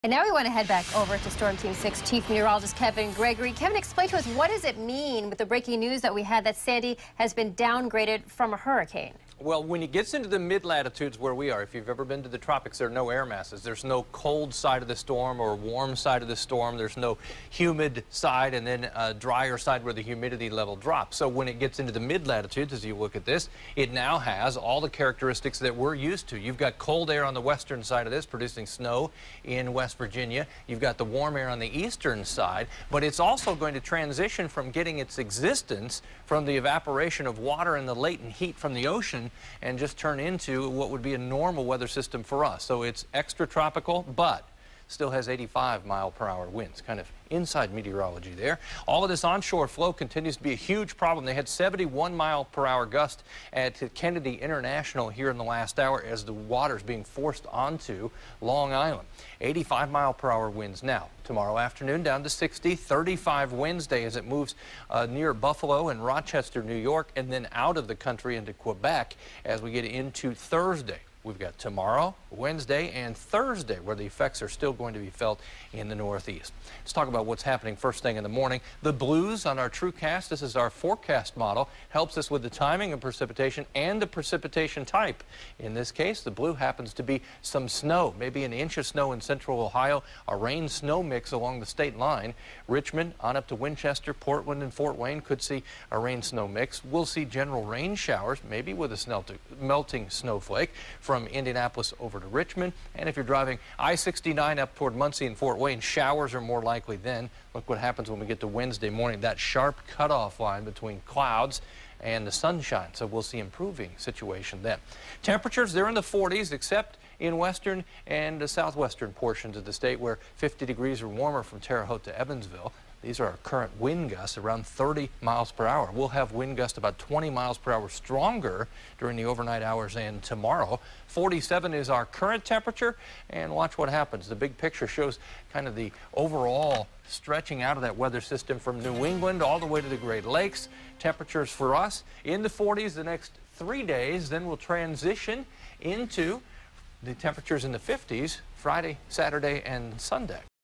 And now we want to head back over to Storm Team 6 Chief Meteorologist Kevin Gregory. Kevin, explain to us, what does it mean with the breaking news that we had that Sandy has been downgraded from a hurricane? Well, when it gets into the mid-latitudes where we are, if you've ever been to the tropics, there are no air masses. There's no cold side of the storm or warm side of the storm. There's no humid side and then a drier side where the humidity level drops. So when it gets into the mid-latitudes, as you look at this, it now has all the characteristics that we're used to. You've got cold air on the western side of this, producing snow in West Virginia. You've got the warm air on the eastern side, but it's also going to transition from getting its existence from the evaporation of water and the latent heat from the ocean and just turn into what would be a normal weather system for us. So it's extra tropical, but still has 85-mile-per-hour winds, kind of inside meteorology there. All of this onshore flow continues to be a huge problem. They had 71-mile-per-hour gust at Kennedy International here in the last hour as the water's being forced onto Long Island. 85-mile-per-hour winds now. Tomorrow afternoon down to 60, 35 Wednesday as it moves near Buffalo and Rochester, New York, and then out of the country into Quebec as we get into Thursday. We've got tomorrow, Wednesday, and Thursday where the effects are still going to be felt in the Northeast. Let's talk about what's happening first thing in the morning. The blues on our TrueCast, this is our forecast model, helps us with the timing of precipitation and the precipitation type. In this case, the blue happens to be some snow, maybe an inch of snow in central Ohio, a rain-snow mix along the state line. Richmond on up to Winchester, Portland, and Fort Wayne could see a rain-snow mix. We'll see general rain showers, maybe with a melting snowflake from Indianapolis over to Richmond. And if you're driving I-69 up toward Muncie and Fort Wayne, showers are more likely then. Look what happens when we get to Wednesday morning, that sharp cutoff line between clouds and the sunshine. So we'll see improving situation then. Temperatures, they're in the 40s, except in western and the southwestern portions of the state where 50 degrees or warmer from Terre Haute to Evansville. These are our current wind gusts, around 30 miles per hour. We'll have wind gusts about 20 miles per hour stronger during the overnight hours and tomorrow. 47 is our current temperature, and watch what happens. The big picture shows kind of the overall stretching out of that weather system from New England all the way to the Great Lakes. Temperatures for us in the 40s the next 3 days, then we'll transition into the temperatures in the 50s Friday, Saturday, and Sunday.